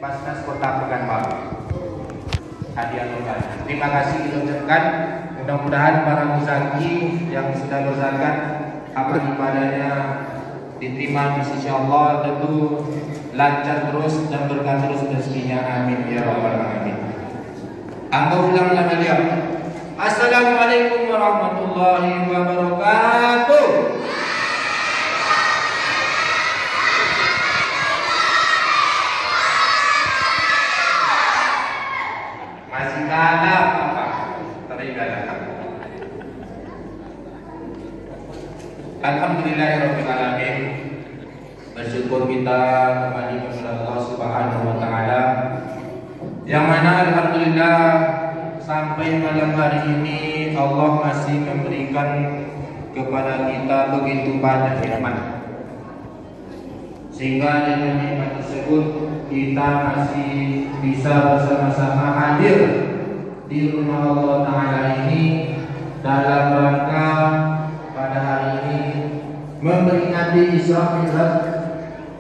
Basnas Kota Pekanbaru. Hadiah lebaran. Terima kasih kita ucapkan. Mudah-mudahan para muzaki yang sudah berzakat amal ibadahnya diterima di sisi Allah, tentu lancar terus dan berkah terus rezekinya. Amin ya rabbal alamin. Angka ulang nama dia. Assalamualaikum warahmatullahi wabarakatuh. Masih kalah apa? Teribadah. Alhamdulillahirabbil alamin. Bersyukur kita kembali kepada Allah Subhanahu wa taala, yang mana alhamdulillah sampai malam hari ini Allah masih memberikan kepada kita begitu banyak nikmat, sehingga dengan nikmat tersebut kita masih bisa bersama-sama hadir di rumah Allah Ta'ala ini dalam rangka pada hari ini memperingati Isra Mi'raj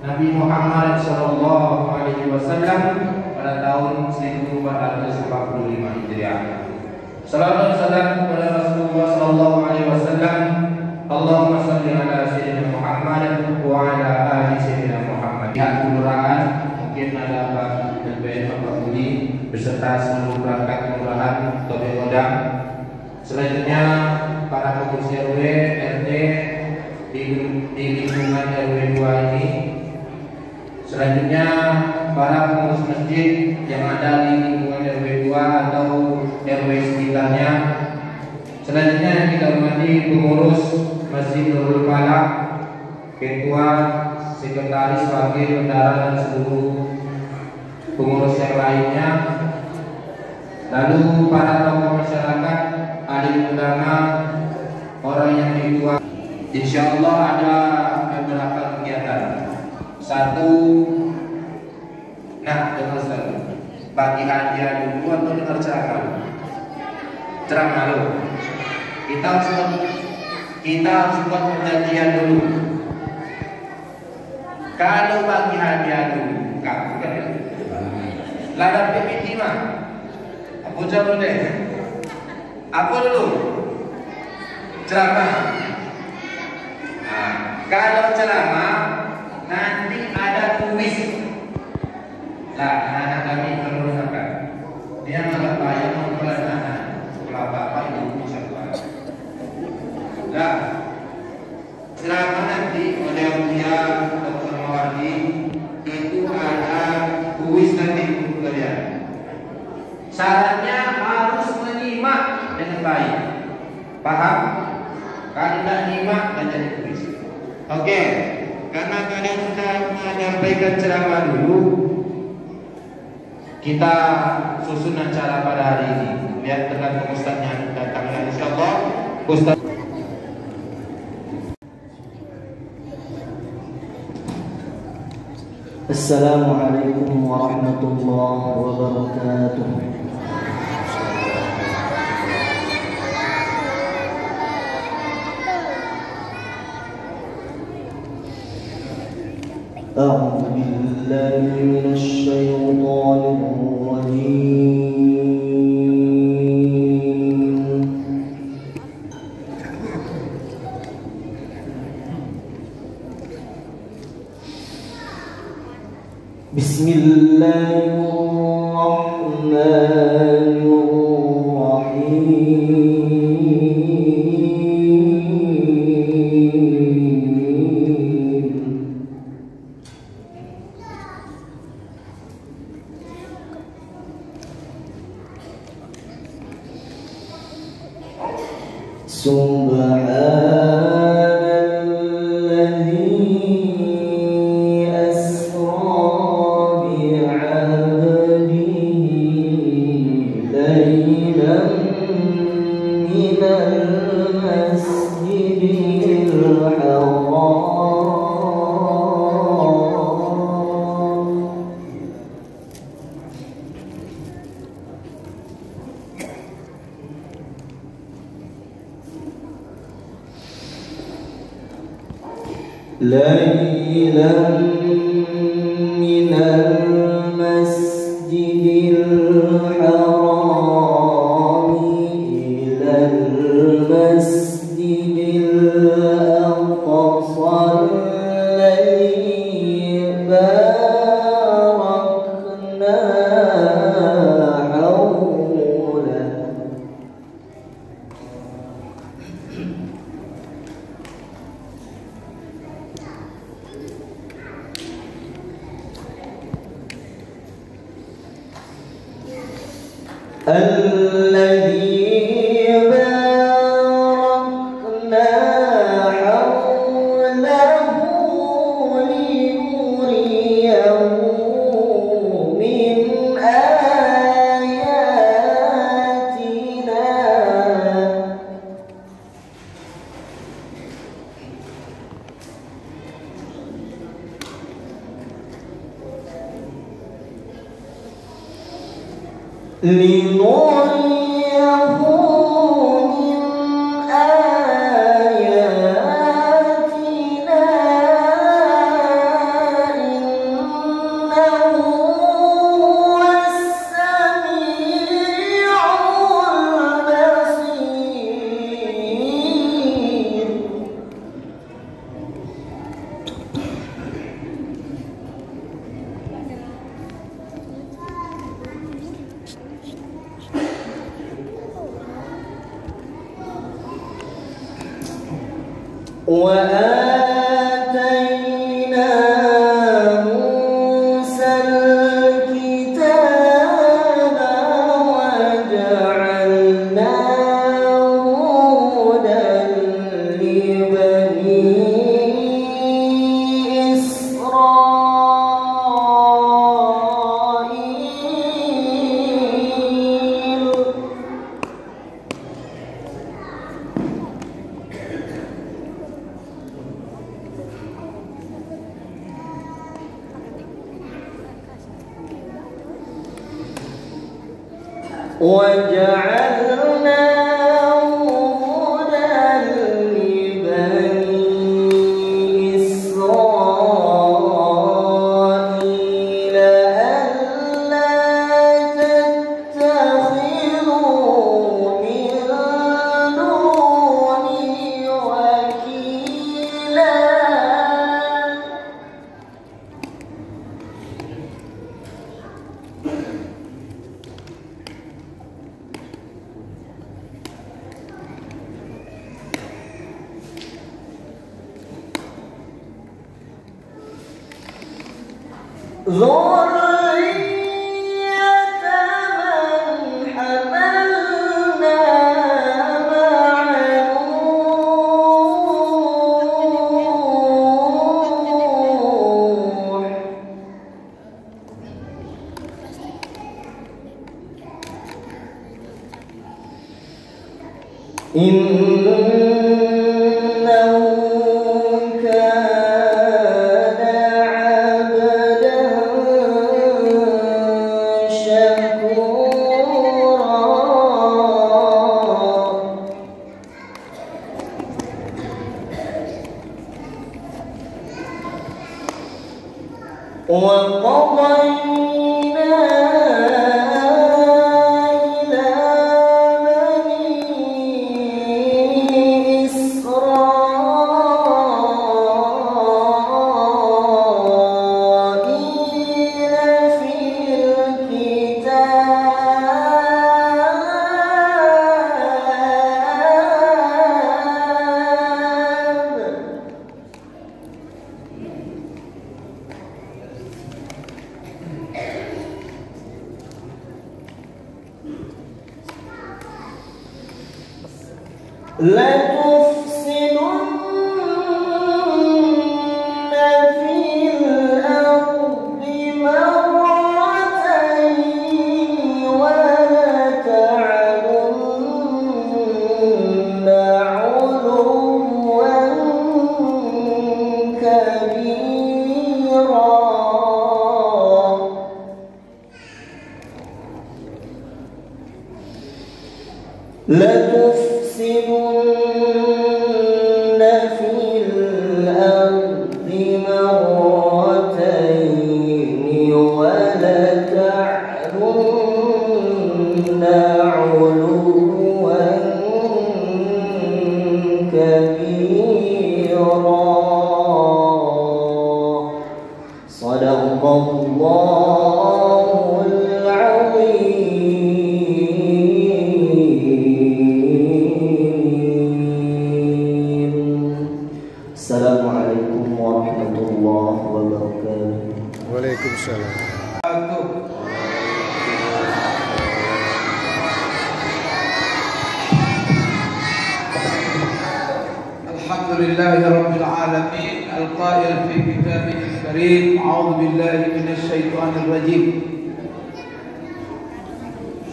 Nabi Muhammad SAW pada tahun 1445 Hijriah. Salawat dan salam kepada Rasulullah SAW. Allahumma salli ala sayyidina Muhammad wa ala ali sayyidina Muhammad. Ya kelurahan, mungkin ada Pak dan Bapak Budi beserta seluruh perangkat kelurahan Tobe Kodam. Selanjutnya para pengurus RW, RT di lingkungan RW 2 ini. Selanjutnya para pengurus masjid yang ada di lingkungan RW 2 atau RW sekitarnya. Selanjutnya yang kita hormati pengurus Masjid Nurul Falak, ketua, sekretaris, wakil, bendara dan seluruh pengurus yang lainnya. Lalu para tokoh masyarakat, alim ulama, orang yang tua. Insya Allah ada beberapa kegiatan. Satu, nah dengar satu, bagi hadiah dulu atau dengar ceramah? Ceramah dulu. Kita harus buat perjanjian dulu. Kalau bagi hadiah dulu, kamu kan ya? Ladang PPT mah, apa dulu deh? Apa dulu? Ceramah. Nah, kalau ceramah nanti ada kuis. Nah, anak-anak kami perlu dengarkan. Dia nggak bayar mengumpulan anak. Sekolah bapak ibu bisa keluar. Nah, ceramah nanti oleh Buya Dr. Mawardi itu ada kuis nanti untuk kalian. Syaratnya harus menyimak dengan baik. Paham? Kalau tidak nyimak dan jadi kuis. Oke. Karena kalian sudah menyampaikan ceramah dulu, kita susun acara pada hari ini. Lihat dengan ustaznya datangnya, insyaallah ustaz. Assalamualaikum warahmatullahi wabarakatuh. أعوذ بالله من الشيطان الرجيم. بسم الله الرحمن الرحيم. ليلا من المسجد الذي باركنا حوله لنريه من آياتنا لنريه من آياتنا إنه هو السميع البصير وآتينا موسى الكتاب وجعلناه هدى لبني إسرائيل وجعلناه هدى لبني إسرائيل ألا تتخذوا من دوني وكيلا ذرية من حملنا مع نوح إنه كان عبدا شكورا وقضينا إلى بني إسرائيل في الكتاب لتفسدن في الأرض مرتين ولتعلن علوا كبيرا لتفسدن في الأرض مرتين ولتعلن علوا كبيرا صدق الله العظيم. Assalamualaikum warahmatullahi wabarakatuh. Waalaikumsalam. لله رب العالمين القائل في كتابه الكريم أعوذ بالله من الشيطان الرجيم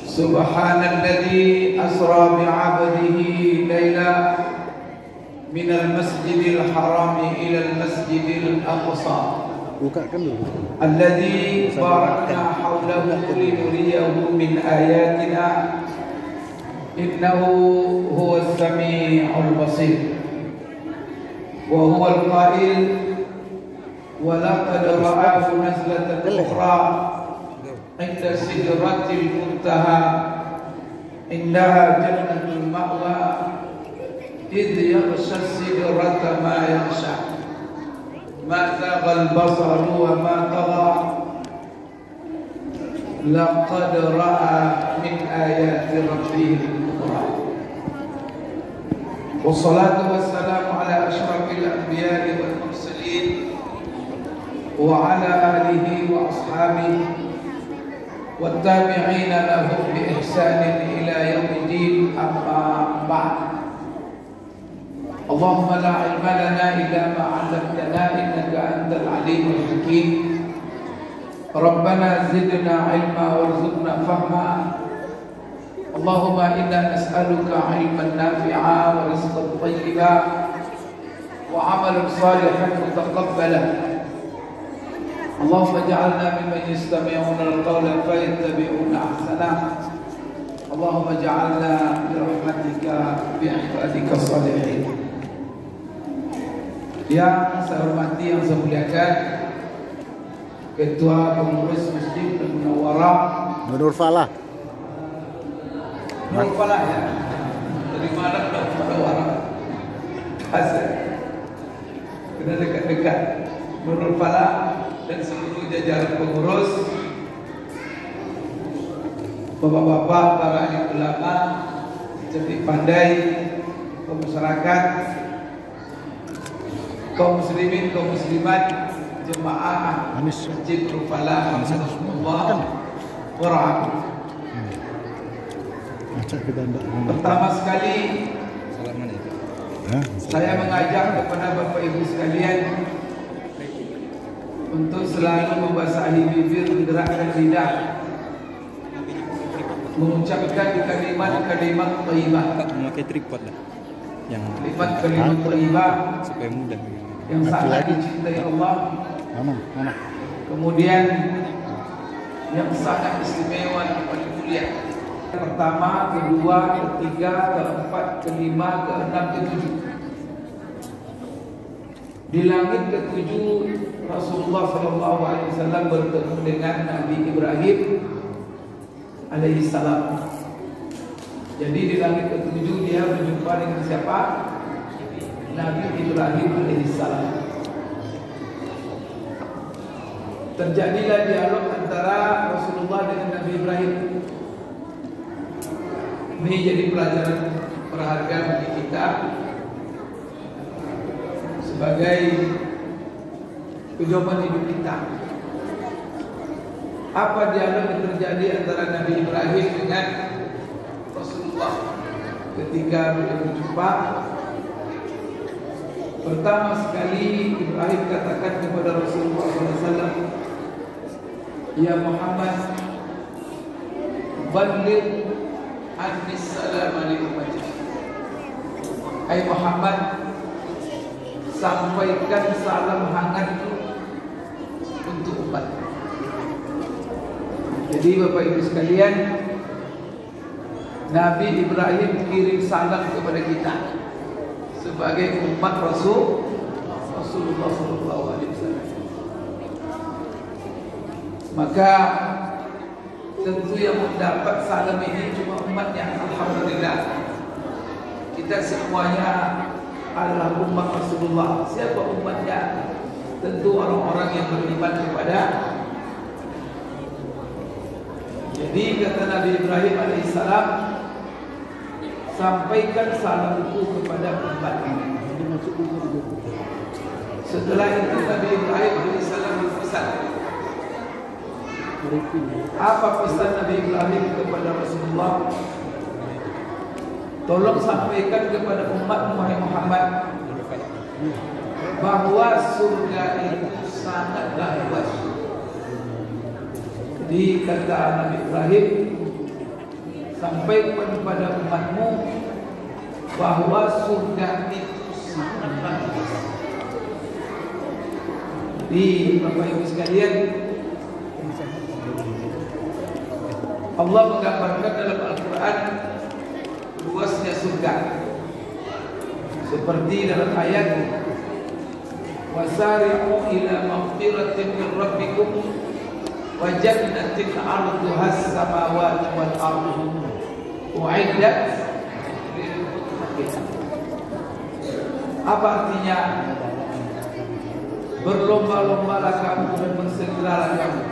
سبحان الذي أسرى بعبده ليلا من المسجد الحرام إلى المسجد الأقصى الذي باركنا حوله لنريه من آياتنا إنه هو السميع البصير وهو القائل ولقد رآه نزلة أخرى عند سدرة المنتهى إنها جنة المأوى إذ يغشى السدرة ما يغشى ما زاغ البصر وما طغى لقد رأى من آيات ربه الكبرى والصلاة والسلام على أشرف الأنبياء والمرسلين وعلى آله وأصحابه والتابعين لهم بإحسان إلى يوم الدين أما بعد اللهم لا علم لنا إلا ما علمتنا إنك أنت العليم الحكيم ربنا زدنا علما وارزقنا فهما اللهم إنا نسألك علما نافعا ورزقا طيبا وعملا صالحا متقبلا اللهم اجعلنا ممن يستمعون القول فيتبعون أحسنه اللهم اجعلنا برحمتك بعبادك الصالحين. Yang saya hormati, yang saya muliakan Ketua Pengurus Masjid Al-Munawwarah Nur Falah. Nur Falah ya. Dari mana Nur Munawwarah? Hasil. Kena dekat-dekat. Nur Falah dan seluruh jajaran pengurus, bapak-bapak, para alim ulama, cerdik pandai, kaum masyarakat, kaum muslimin, kaum muslimat, jemaah Masjid Nur Falah, Allah warahmatullahi. Pertama sekali saya mengajak kepada Bapak Ibu sekalian untuk selalu membasahi bibir, menggerakkan lidah, mengucapkan kalimat-kalimat thayyibah. Memakai tripod lah. Yang kalimat thayyibah supaya mudah. Yang sangat dicintai Allah. Mana? Kemudian yang sangat istimewa dan paling mulia. Pertama, kedua, ketiga, keempat, kelima, keenam, ketujuh. Di langit ketujuh Rasulullah SAW bertemu dengan Nabi Ibrahim alaihissalam. Jadi di langit ketujuh dia berjumpa dengan siapa? Nabi Ibrahim alaihissalam. Terjadilah dialog antara Rasulullah dengan Nabi Ibrahim. Ini jadi pelajaran berharga bagi kita sebagai pedoman hidup kita. Apa dialog yang terjadi antara Nabi Ibrahim dengan Rasulullah ketika berjumpa? Pertama sekali Ibrahim katakan kepada Rasulullah SAW, Ya Muhammad, balligh anni salam li ummati. Hai Muhammad, sampaikan salam hangatku untuk umat. Jadi Bapak Ibu sekalian, Nabi Ibrahim kirim salam kepada kita sebagai umat Rasulullah SAW. Maka tentu yang mendapat salam ini cuma umatnya. Alhamdulillah, kita semuanya adalah umat Rasulullah. Siapa umatnya? Tentu orang-orang yang beriman kepada. Jadi kata Nabi Ibrahim alaihissalam, sampaikan salamku kepada umat ini. Setelah itu Nabi Ibrahim alaihissalam berpesan. Apa pesan Nabi Ibrahim kepada Rasulullah? Tolong sampaikan kepada umat Muhammad bahwa surga itu sangatlah luas. Jadi kata Nabi Ibrahim, sampaikan kepada umatmu bahwa surga itu sangatlah luas. Di Bapak Ibu sekalian, Allah menggambarkan dalam Al-Quran luasnya surga, seperti dalam ayat wasari'u ila maghfiratin min rabbikum wa jannatin 'arduha as-samawati wal ardu u'iddat lil muttaqin. Apa artinya? Berlomba-lombalah kamu dan bersegeralah kamu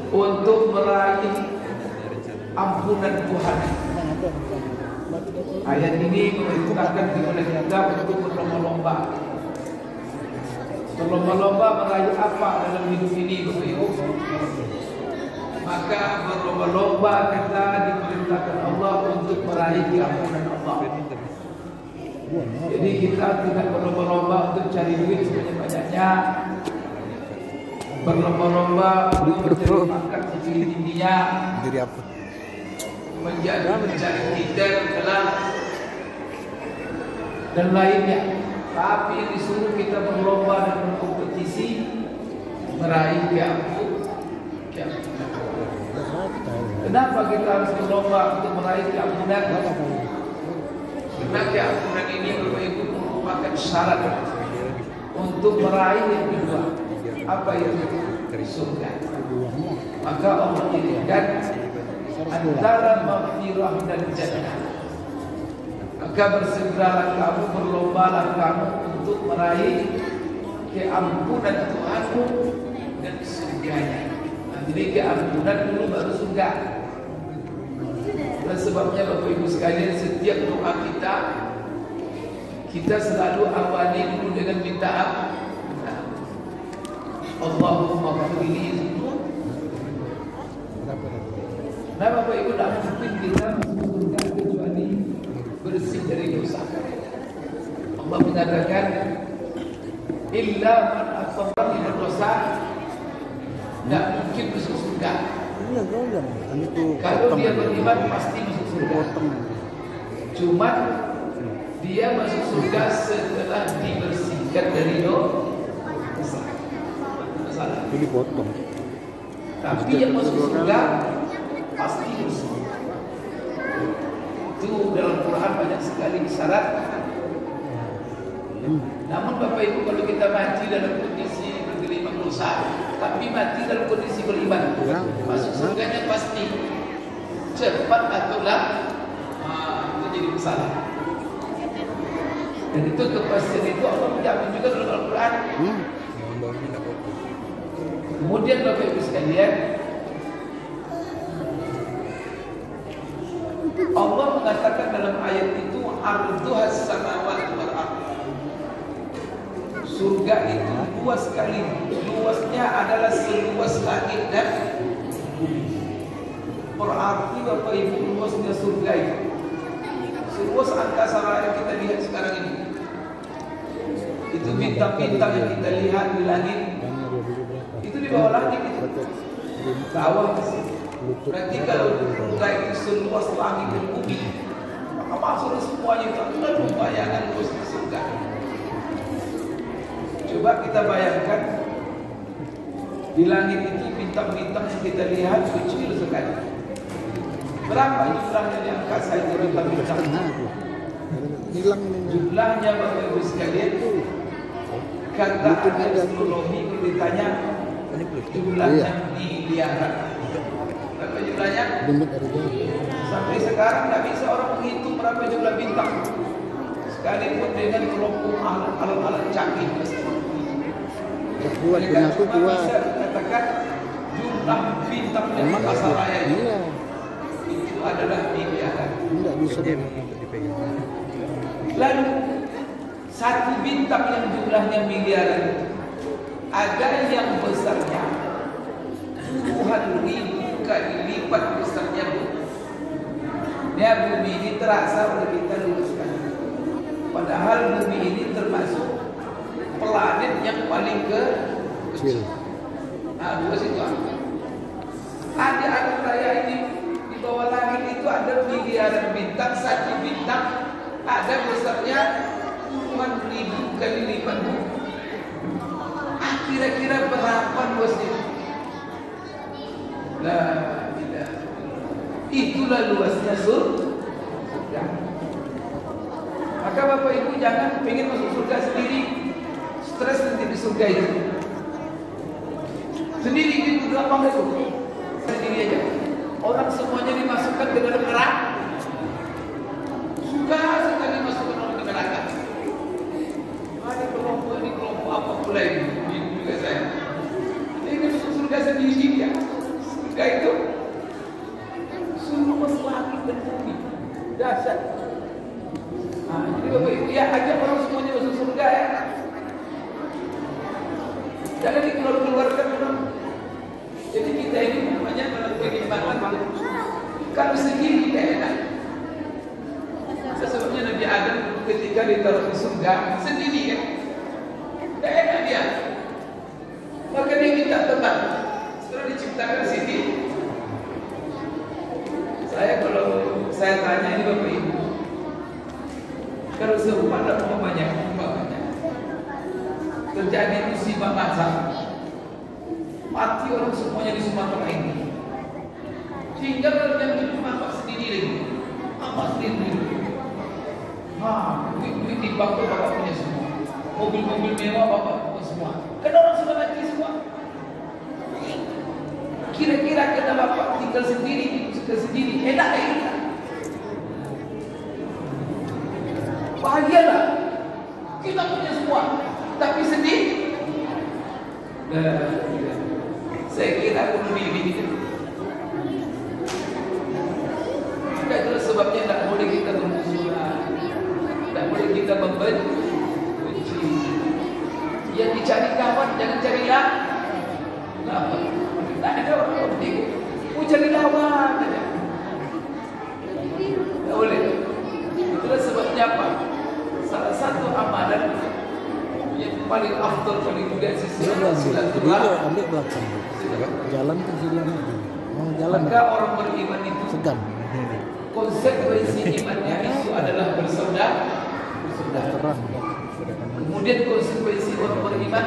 untuk meraih ampunan Tuhan. Ayat ini memerintahkan kepada kita untuk berlomba-lomba. Berlomba-lomba meraih apa dalam hidup ini, Bapak Ibu? Maka berlomba-lomba kita diperintahkan Allah untuk meraih ampunan Allah. Jadi kita tidak berlomba-lomba untuk cari duit sebanyak-banyaknya, berlomba-lomba untuk mencari makan setinggi-tingginya, mencari titel, gelar, dan lainnya. Tapi disuruh kita berlomba dan berkompetisi meraih keampunan. Kenapa kita harus berlomba untuk meraih keampunan? Karena keampunan ini Bapak Ibu merupakan syarat untuk meraih yang kedua. Apa itu? Surga. Maka Allah jadikan antara maghfirah dan jannah. Maka bersegeralah kamu, berlombalah kamu untuk meraih keampunan Tuhanmu dan surganya. Jadi keampunan dulu baru surga. Dan sebabnya Bapak Ibu sekalian, setiap doa kita selalu awali dulu dengan minta ampun. Allahumma ghfirli. Nah Bapak Ibu, tidak mungkin kita masuk surga kecuali bersih dari dosa. Allah mengatakan illa man asaba min dosa, tidak mungkin masuk surga. Kalau dia beriman pasti masuk surga. Cuma dia masuk surga setelah dibersihkan dari dosa. Masalah. Tapi yang masuk surga pasti bersih. Itu dalam Quran banyak sekali syarat. Namun Bapak Ibu, kalau kita mati dalam kondisi bergelimang dosa, tapi mati dalam kondisi beriman, masuk surganya pasti. Cepat atau lambat, itu jadi masalah. Dan itu kepastian itu Allah menjamin juga dalam Al-Quran. Kemudian Bapak Ibu sekalian, Allah mengatakan dalam ayat itu arduhas samawati wal ardh. Surga itu luas sekali. Luasnya adalah seluas langit dan bumi. Berarti Bapak Ibu, luasnya surga itu seluas angkasa yang kita lihat sekarang ini. Itu bintang-bintang yang kita lihat di langit, itu di bawah langit itu. Bawah ke sini. Berarti kalau surga itu seluas langit dan bumi, maka maksudnya semuanya itu adalah membayangkan luasnya surga. Coba kita bayangkan di langit itu bintang-bintang yang kita lihat kecil sekali. Berapa jumlahnya di angkasa itu bintang-bintang? Jumlahnya Bapak Ibu sekalian, kata astronomi ditanya jumlahnya miliaran. Berapa jumlahnya? Sampai sekarang tidak bisa orang menghitung berapa jumlah bintang, sekalipun dengan kelompok alat-alat canggih. Mereka cuma bisa katakan jumlah bintang di angkasa raya itu adalah miliaran. Lalu satu bintang yang jumlahnya miliaran itu, ada yang besarnya puluhan ribu kali lipat besarnya bumi. Ya, bumi ini terasa oleh kita luruskan. Padahal bumi ini termasuk planet yang paling kecil. Nah, dua situ ada alam raya ini. Di bawah langit itu ada miliaran bintang. Satu bintang ada besarnya puluhan ribu kali lipat bumi. Kira-kira berapa luasnya? Lah, itulah luasnya surga. Maka Bapak Ibu jangan pengen masuk surga sendiri, stres nanti di surga itu. Sendiri di belakang itu, sendiri aja. Orang semuanya dimasukkan ke dalam neraka. Suka sekali masukkan orang ke neraka. Ada kelompok apa pula ini? Juga saya. Ini masuk surga sendiri ya. Surga itu suruh langit dan bumi. Dahsyat. Nah, jadi Bapak Ibu ya ajak orang semuanya masuk surga ya. Jangan dikeluarkan orang. Jadi kita ini namanya dalam kehidupan kalau sendiri tidak enak. Sesungguhnya Nabi Adam ketika ditaruh di surga sendiri kan, tidak enak dia. Maka dia minta teman. Setelah diciptakan sini, kalau saya tanya ini Bapak Ibu, kalau seumpama terjadi musibah macam mati orang semuanya di Sumatera ini, tinggal yang hidup bapak sendiri lagi, apa sendiri? Duit di bank bapak punya semua, mobil-mobil mewah bapak punya semua. Kan orang sudah mati semua. Kira-kira kita bapak tinggal sendiri, enak ya kita? Bahagialah, kita punya semua, tapi sedih. Saya kira aku lebih itu. Maka itulah sebabnya tidak boleh kita bermusuhan, tidak boleh kita membenci. Yang dicari kawan jangan cari lawan. Tidak ada orang penting. Mau cari lawan saja. Tidak boleh. Itulah sebabnya apa? Salah satu amalan yang paling afdal paling mulia sisi silaturahmi. Ambil belakang. Jalan ke sini. Jalan. Maka orang beriman itu segan. Konsekuensi imannya itu adalah bersaudara. Terang. Kemudian konsekuensi orang beriman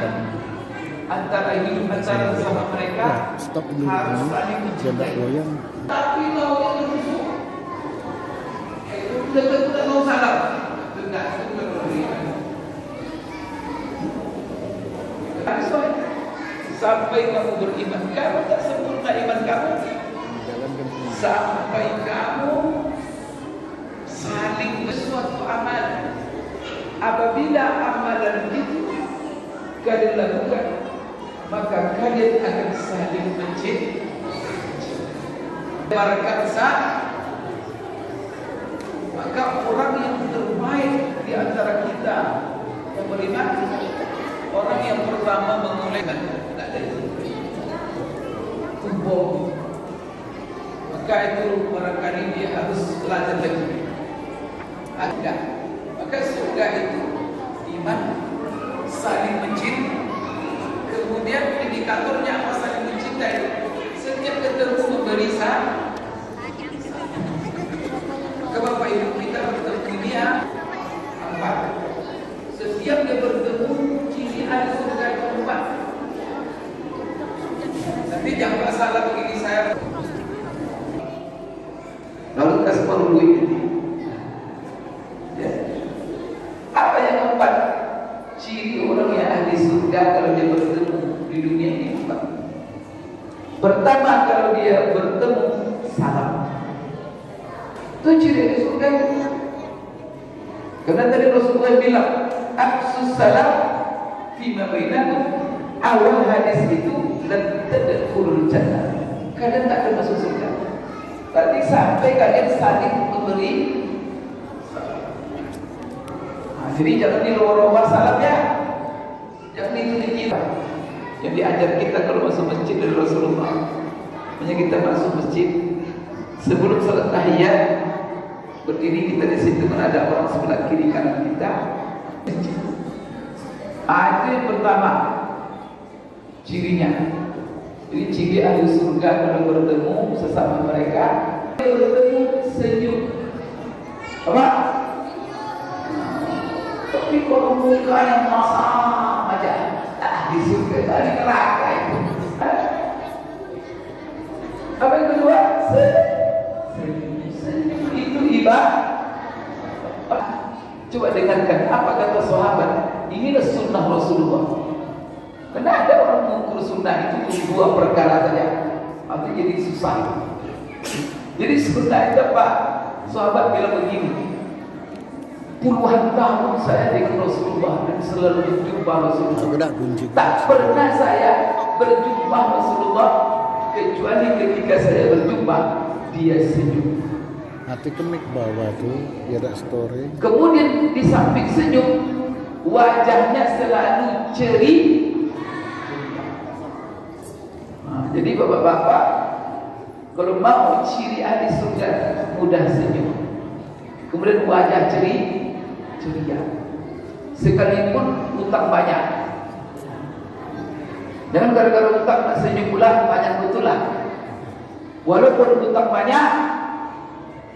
antara hidup antara sama mereka harus saling mencintai. Tapi kalau yang musuh itu tidak mau salah. Tidak beriman. Sampai kamu beriman, kamu tak sempurna iman kamu. Sampai kamu saling bersuatu amal. Apabila amalan itu kalian lakukan, maka kalian akan saling mencintai. Berkata, maka orang yang terbaik di antara kita yang beriman, orang yang pertama memulaikan tubuh. Maka itu barangkali dia harus belajar lagi. Ada. Maka surga itu iman, saling mencintai. Kemudian indikatornya apa saling mencintai? Setiap ketemu memberi ke Bapak Ibu kita bertemu dia empat. Setiap dia bertemu ciri ada surga itu empat. Nanti jangan salah begini saya. Lalu kasih paruh duit. Ya. Apa yang keempat? Ciri orang yang ahli surga kalau dia bertemu di dunia ini empat. Pertama, kalau dia bertemu salam. Itu ciri ahli surga. Karena tadi Rasulullah bilang, "Afsus salam fima bainakum." Awal hadis itu lan tadkhulul jannah. Kalian tak akan masuk surga. Tadi sampai kalian saling memberi. Jadi jangan dilowar-lowar salam ya. Jangan itu dikira. Yang diajar kita kalau masuk masjid dari Rasulullah. Hanya kita masuk masjid sebelum salat tahiyat Berdiri kita di situ, ada orang sebelah kiri kanan kita. Itu yang pertama cirinya. Jadi ciri ahli surga kalau bertemu sesama mereka, bertemu senyum. Apa? Tapi kalau muka yang masam aja, di surga tadi neraka itu. Apa yang kedua? Itu ibadah. Coba dengarkan apa kata sahabat. Inilah sunnah Rasulullah. Karena ada orang mengukur sunnah itu dua perkara saja, atau jadi susah. Jadi sunnah itu Pak, sahabat bilang begini, puluhan tahun saya dengan Rasulullah dan selalu berjumpa Rasulullah. Tak pernah saya berjumpa Rasulullah kecuali ketika saya berjumpa dia senyum. Nanti kemik bawah tuh, ya ada story. Kemudian di samping senyum, wajahnya selalu ceria. Jadi bapak-bapak, kalau mau ciri ahli surga, mudah senyum, kemudian wajah ceria, sekalipun utang banyak. Jangan gara-gara utang nak senyum pula, banyak betulan. Walaupun utang banyak,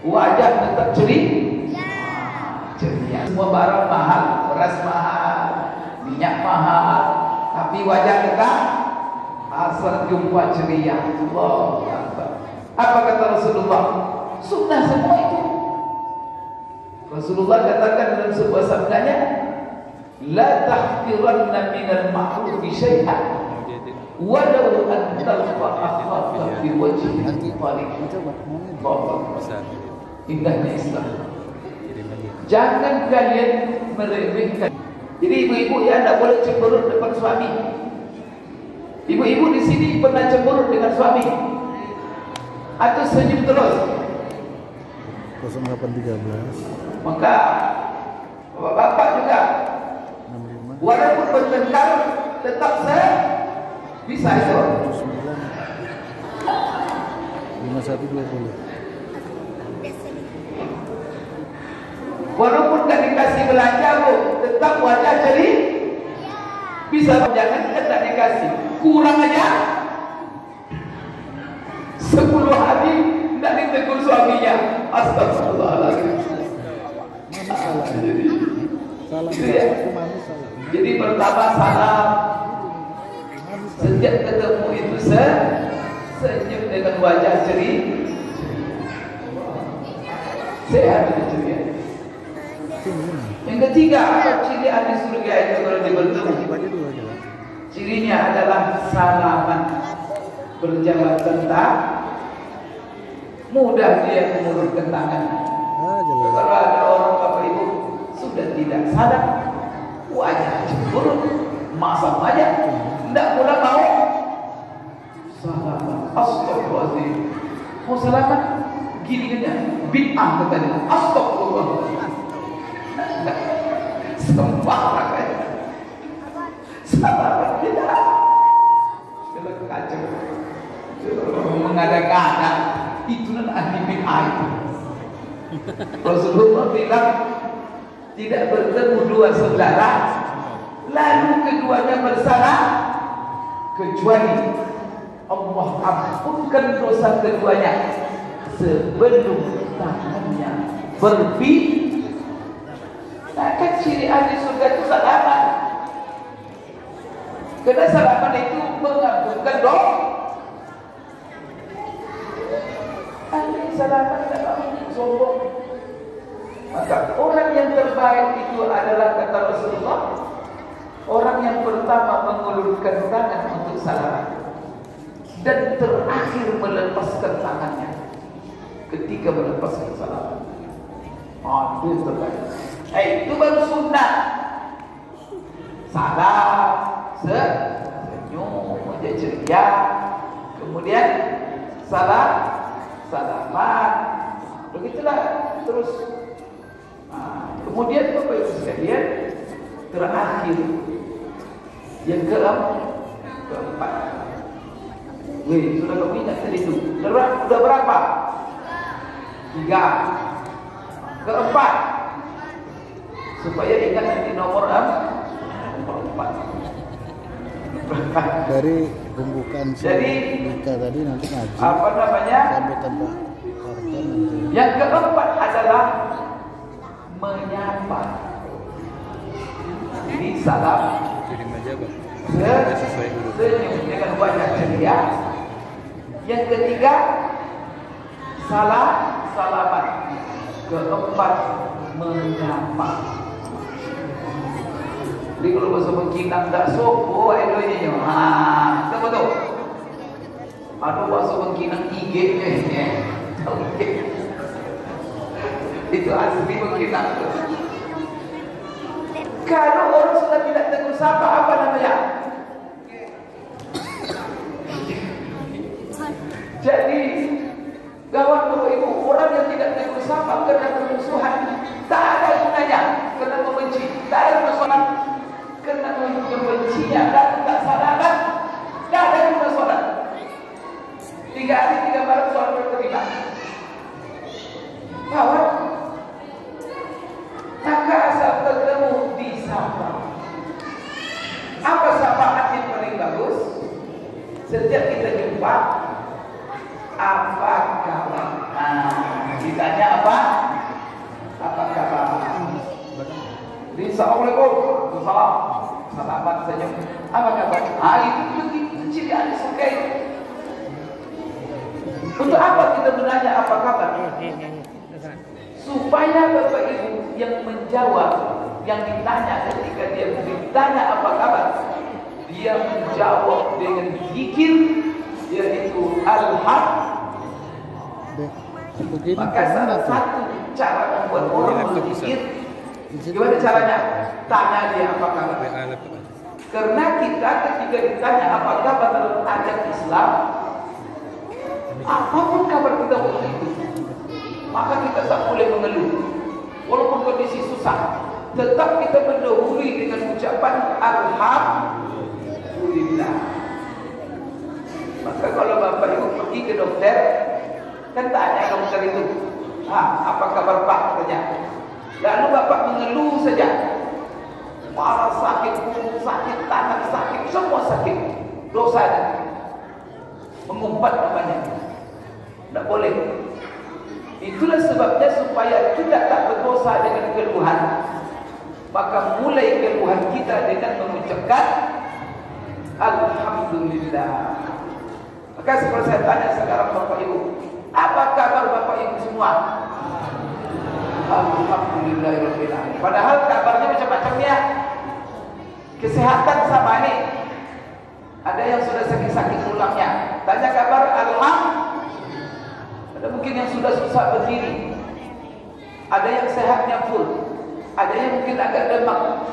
wajah tetap ceria. Semua barang mahal, beras mahal, minyak mahal, tapi wajah tetap asal jumpa ceria. Allahu Akbar. Apa kata Rasulullah? Sunnah semua itu. Rasulullah katakan dalam sebuah sabdanya, la tahqiranna minal ma'rufi syai'an walau an talqa akhaka bi wajhin tariq. Indahnya Islam. Jangan kalian meremehkan. Jadi ibu-ibu ya tidak boleh cemberut depan suami. Ibu-ibu di sini pernah cemberut dengan suami atau senyum terus? 0813. Maka bapak-bapak juga, 65 walaupun bertengkar tetap saya bisa itu. 5120. Walaupun gak dikasih belanja bu, tetap wajah ceria. Bisa jangan kan tak dikasih, kurang aja 10 hari tidak ditegur suaminya. Astagfirullahaladzim. Salah. Jadi pertama salam. Sejak ketemu itu senyum dengan wajah ceria, sehat dan ceria. Yang ketiga, apa ciri ahli surga itu kalau bertemu? Cirinya adalah salaman, berjabat tangan, mudah dia mengulurkan tangan. Kalau ada orang bapak ibu sudah tidak sadar, wajah cemberut, masam aja, tidak pula mau salaman. Astagfirullahaladzim. Mau salaman gini aja, bid'ah katanya. Astagfirullah. Sembarang aja. Salaman tidak. Kalau kacau, mengada-ngada, itu ahli bid'ah itu. Rasulullah bilang tidak bertemu dua saudara lalu keduanya bersalah kecuali Allah ampunkan dosa keduanya sebelum tangannya berpisah. Kan ciri ahli surga itu salaman. Karena salaman itu mengampunkan dosa. Ahli salaman tidak sombong. Maka orang yang terbaik itu adalah kata Rasulullah, orang yang pertama mengulurkan tangan untuk salaman dan terakhir melepaskan tangannya ketika melepaskan salaman. Itu terbaik. Itu baru sunnah. Salam, senyum, wajah ceria, kemudian salaman, begitulah terus. Kemudian Bapak Ibu sekalian, terakhir yang keempat. Wih, sudah kamu ingat tadi itu? Udah berapa? 3. Keempat, supaya ingat nanti nomor 4. Dari pembukaan Jadi buka tadi nanti ngaji apa namanya? sampai tanpa karton nanti. Yang keempat adalah menyapa. Ini salam. Kirim aja bang. Sesuai dulu. Senyum dengan wajah ceria. Yang ketiga, salaman. Keempat, menyapa. Jadi kalau bahasa Mengkinang tak sopo, Indonesia. Tahu betul? Ada bahasa Mengkinang IG-nya. Itu asli Mengkinang. Kalau orang sudah tidak tegur sapa, apa namanya? Jadi gawat Bapak Ibu, orang yang tidak tegur sapa karena permusuhan, tak ada gunanya. Karena membenci, tak ada persoalan. Karena membencinya dan tak sadarkan, tak ada guna sholat. 3 hari 3 malam sholat berterima. Kawan, maka asal ketemu disapa. Apa sapaan yang paling bagus? Setiap kita jumpa, apa kabar? Ditanya apa? Apa kabar? Assalamualaikum. Salam. Salaman senyum. Apa kabar? Itu begitu ciri yang disukai. Untuk apa kita menanya apa kabar? Supaya Bapak Ibu yang menjawab, yang ditanya ketika dia ditanya apa kabar, dia menjawab dengan zikir, yaitu alhamdulillah. Maka salah satu cara membuat orang berzikir, gimana caranya? Tanya dia apa kabar. Karena kita ketika ditanya apa kabar dalam ajak Islam, apapun kabar kita waktu itu, maka kita tak boleh mengeluh. Walaupun kondisi susah, tetap kita mendahului dengan ucapan alhamdulillah. Maka kalau Bapak Ibu pergi ke dokter, kan tanya dokter itu, apa kabar Pak? Katanya. Lalu Bapak mengeluh saja. Kepala sakit, punggung sakit, tangan sakit, semua sakit. Dosa. Mengumpat namanya. Tidak boleh. Itulah sebabnya supaya kita tak berdosa dengan keluhan, maka mulai keluhan kita dengan mengucapkan alhamdulillah. Maka seperti saya tanya sekarang Bapak Ibu, apa kabar Bapak Ibu semua? Alhamdulillahirabbil alamin. Padahal kabarnya macam-macam ya. Kesehatan sama nih. Ada yang sudah sakit-sakit tulangnya, tanya kabar alhamdulillah. Ada mungkin yang sudah susah berdiri, ada yang sehatnya full, ada yang mungkin agak demam.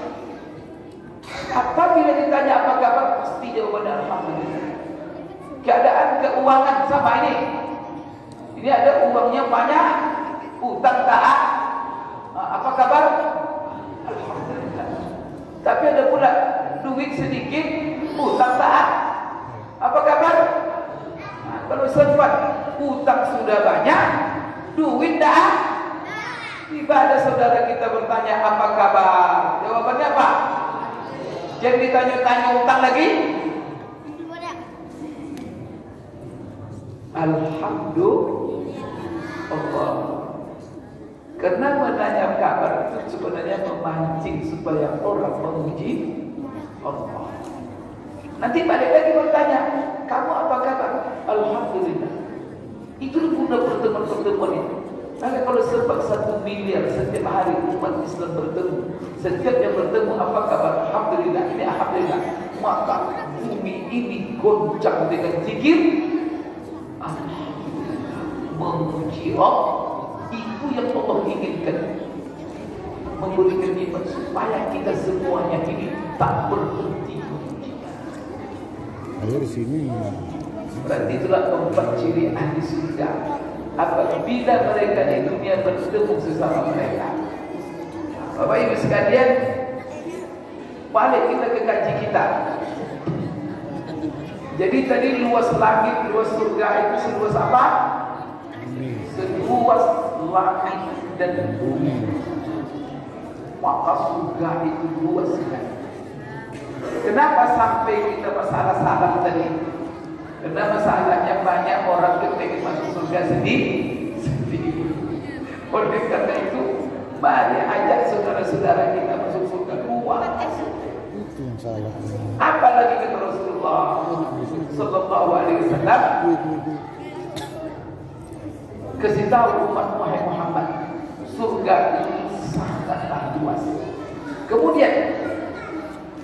Apabila ditanya apa kabar, pasti jawabannya alhamdulillah. Keadaan keuangan sama ini. Ini ada uangnya banyak, utang taat. Apa kabar? Alhamdulillah. Tapi ada pula duit sedikit, utang taat. Apa kabar? Kalau sempat utang sudah banyak, duit dah. Tiba ada saudara kita bertanya apa kabar? Jawabannya apa? Jangan ditanya-tanya utang lagi. Alhamdulillah. Karena menanya kabar itu sebenarnya memancing supaya orang memuji Allah. Nanti balik lagi bertanya, kamu apa kabar? Alhamdulillah. Itu guna pertemuan-pertemuan itu. Maka kalau sebab 1 miliar setiap hari umat Islam bertemu, setiap yang bertemu apa kabar? Alhamdulillah. Ini alhamdulillah. Maka bumi ini goncang dengan zikir. Alhamdulillah. Memuji Allah. Itu yang Allah inginkan. Memberikan nikmat supaya kita semuanya ini tak berhenti. Ayo di sini. Berarti itulah 4 ciri ahli surga. Apabila mereka di dunia bertemu sesama mereka. Bapak Ibu sekalian, balik kita ke kaji kita. Jadi tadi luas langit, luas surga itu seluas apa? Seluas langit dan bumi. Maka surga itu luas sekali. Kenapa sampai kita masalah tadi? Karena masalahnya banyak orang yang pengen masuk surga sendiri. Oleh karena itu, mari ajak saudara-saudara kita masuk surga luas. Itu yang salah. Apalagi kata Rasulullah Sallallahu Alaihi Wasallam, kasih tahu umat Muhammad, surga ini sangatlah luas. Kemudian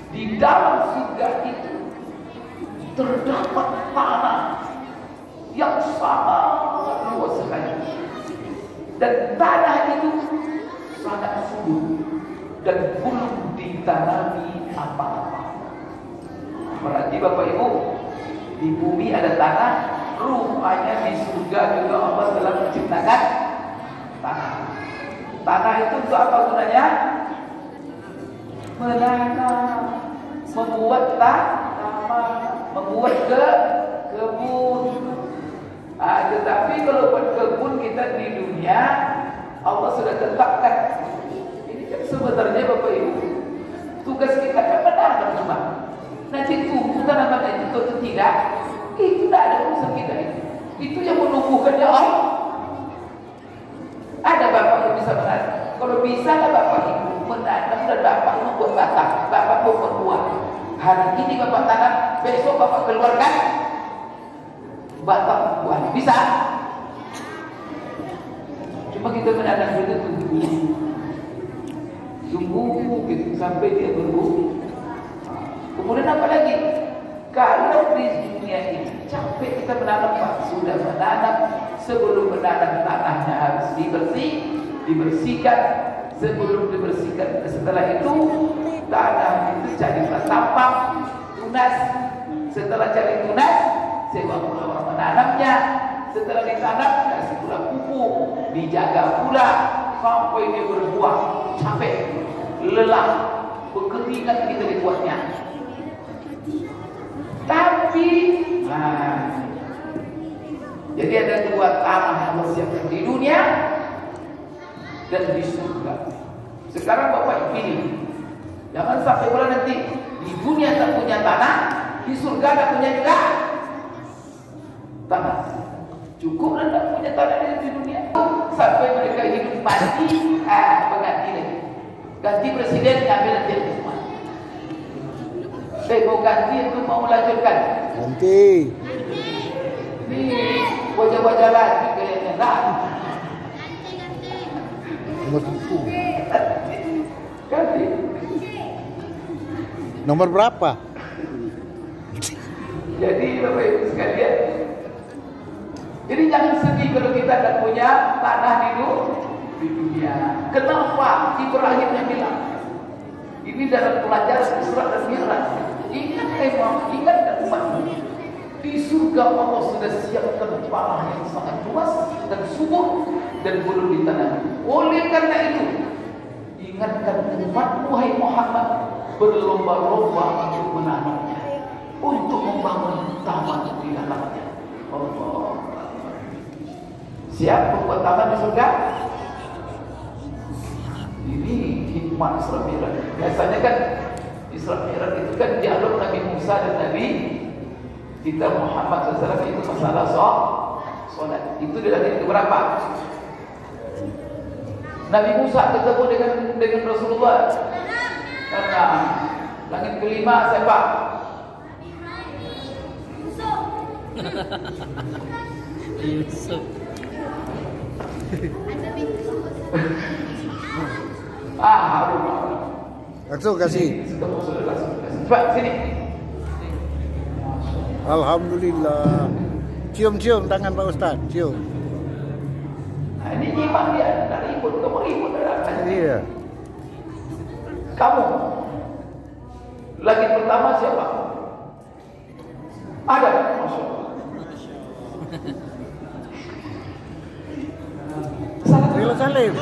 di dalam surga itu terdapat tanah yang sangat luas sekali, dan tanah itu sangat subur dan belum ditanami apa-apa. Berarti Bapak Ibu, di bumi ada tanah, rupanya di surga juga Allah telah menciptakan tanah. Tanah itu untuk apa gunanya? Menanam, membuat tanaman, membuat kebun. Tetapi kalau buat kebun kita di dunia, Allah sudah tetapkan. Ini kan sebenarnya Bapak Ibu, tugas kita kan menanam cuma. Nanti tumbuh tanaman itu atau tidak, itu tidak ada urusan kita itu. Itu yang menumbuhkannya Allah. Ada bapak yang bisa menanam. Kalau bisa lah bapak ibu menanam dan bapak membuat batang, bapak membuat buah. Hari ini bapak tanam, besok bapak keluarkan batang buah. Bisa? Cuma kita menanam itu tunggu gitu sampai dia berbuah. Kemudian apa lagi? Kalau di dunia ini capek kita menanam, Pak, sudah menanam, sebelum menanam tanahnya harus dibersihkan. Sebelum dibersihkan, setelah itu tanah itu carilah tampang, tunas. Setelah cari tunas, sewa pula orang menanamnya. Setelah ditanam, kasih pula pupuk, dijaga pula sampai dia berbuah. Capek, lelah, berkeringat kita dibuatnya. Tapi, jadi ada dua tanah yang bersiapkan di dunia dan di surga. Sekarang Bapak pilih, jangan sampai pula nanti di dunia tak punya tanah, di surga tak punya juga tanah. Cukup dan tak punya tanah di dunia. Sampai mereka hidup mati, pengganti lagi. Ganti presiden ambil nanti semua. Mau ganti itu mau melanjutkan. Ganti. Ini wajah-wajah lagi kayaknya lah. Nomor buku. Ganti. Nomor berapa? Jadi Bapak Ibu sekalian, jadi jangan sedih kalau kita tak punya tanah di dunia. Kenapa Ibrahim yang bilang? Ini dalam pelajaran Isra dan Mi'raj. Ingat dan umatmu. Di surga Allah sudah siapkan tanah yang sangat luas dan subur dan belum ditanami. Oleh karena itu, ingatkan umatmu hai Muhammad, berlomba-lomba untuk menanamnya, untuk membangun taman di dalamnya. Allah. Siap membuat taman di surga? Ini hikmah Isra Mi'raj. Biasanya kan Isra Mi'raj itu kan dialog Nabi Musa dan Nabi kita Muhammad SAW, itu masalah sholat. Itu di langit keberapa? Nabi Musa ketemu dengan Rasulullah. Karena langit kelima siapa? Yusuf. Harun. Langsung kasih. Coba sini. Alhamdulillah. Cium-cium tangan Pak Ustadz, cium. Nah, ini nyimak dia, tak ribut, kamu ribut dah. Iya. Kamu langit pertama siapa? Adam. Masya Allah. Rila Salim.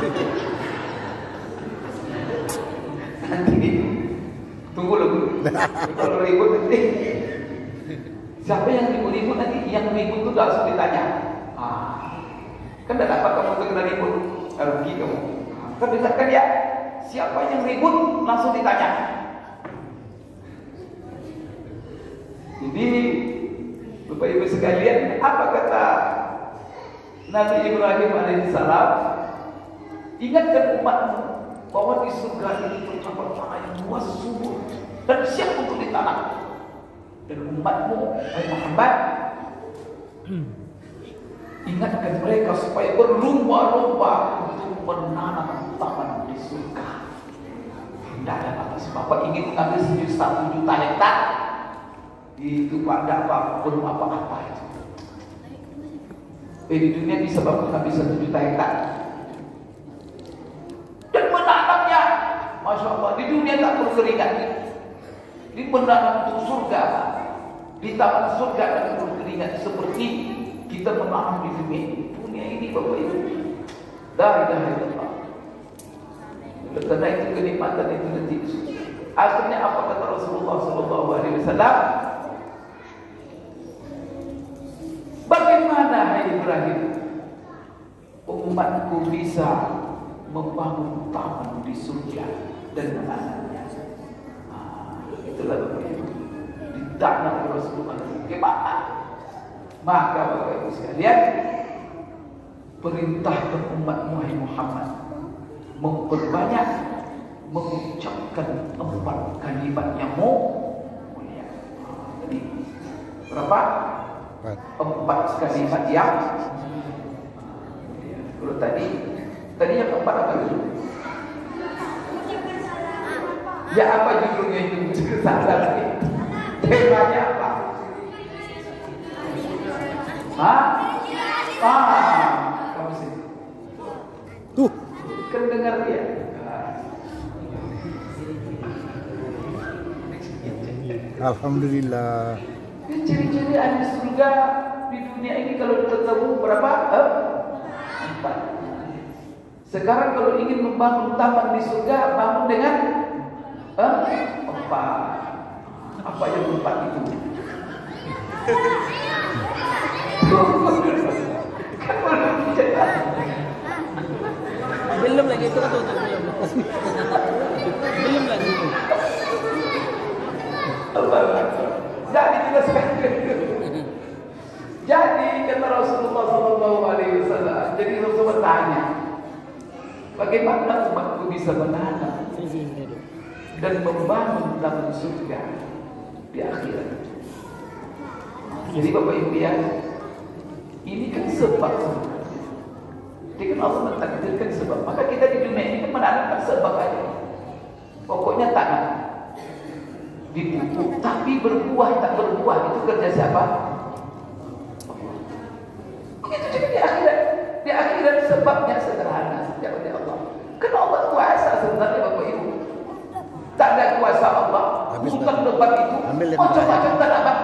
Nanti tunggu loh. Kalau ribut nanti siapa yang ribut nanti? Yang ribut itu langsung ditanya. Kan tidak dapat kamu kena ribut. Rugi kamu. Kan dengarkan ya, siapa yang ribut langsung ditanya. Jadi Bapak Ibu sekalian, apa kata Nabi Ibrahim alaihissalam? Ingatkan umatmu bahwa di surga ini terdapat tanah yang luas subur dan siap untuk ditanam. Dan umatmu, Muhammad, ingatkan mereka supaya berlomba-lomba untuk menanam taman di surga. Tidak ada batas. Bapak ingin mengambil 1 juta hektar, itu Pak, tidak apa-apa, belum apa-apa itu. Di dunia bisa Bapak ambil 1 juta hektar dan menanamnya. Masya Allah, di dunia tak perlu keringat. Di menanam untuk surga, di taman surga tak perlu keringat seperti kita menanam di dunia ini, Bapak Ibu. La ilaha illallah. Karena itu kenikmatan itu nanti. Akhirnya apa kata Rasulullah sallallahu alaihi wasallam? Bagaimana hai Ibrahim, umatku bisa membangun taman di surga dan menanamnya? Itulah Bapak Ibu, ditanya oleh Rasulullah, bagaimana? Maka Bapak Ibu sekalian, perintahkan umat Muhammad memperbanyak mengucapkan 4 kalimat yang mulia. Jadi berapa? 4 kalimat yang mulia. Kalau tadi yang keempat apa itu? Ya apa judulnya itu? Salah lagi. Temanya apa? Kamu sih. Tuh. Kan dengar dia. Alhamdulillah. Ciri-ciri ahli surga di dunia ini kalau ketemu berapa? 4. Sekarang kalau ingin membangun taman di surga, bangun dengan 4. Apa yang 4 itu? Belum lagi itu tuh belum lagi itu. Jadi jelaskan. Jadi kata Rasulullah SAW, jadi Rasulullah tanya, bagaimana umatku bisa menanam dan membangun taman surga di akhirat? Jadi Bapak Ibu ya, ini kan sebab. Jadi kan Allah mentakdirkan sebab. Maka kita di dunia ini kan menanamkan sebab aja. Pokoknya tanam, dipupuk, tapi berbuah tak berbuah itu kerja siapa? Begitu juga di akhirat. Di akhirat sebabnya sederhana saja oleh Allah. Karena Allah kuasa sebenarnya Bapak Ibu. Tak ada kuasa Allah. Bukan tempat itu. Macam-macam tak dapat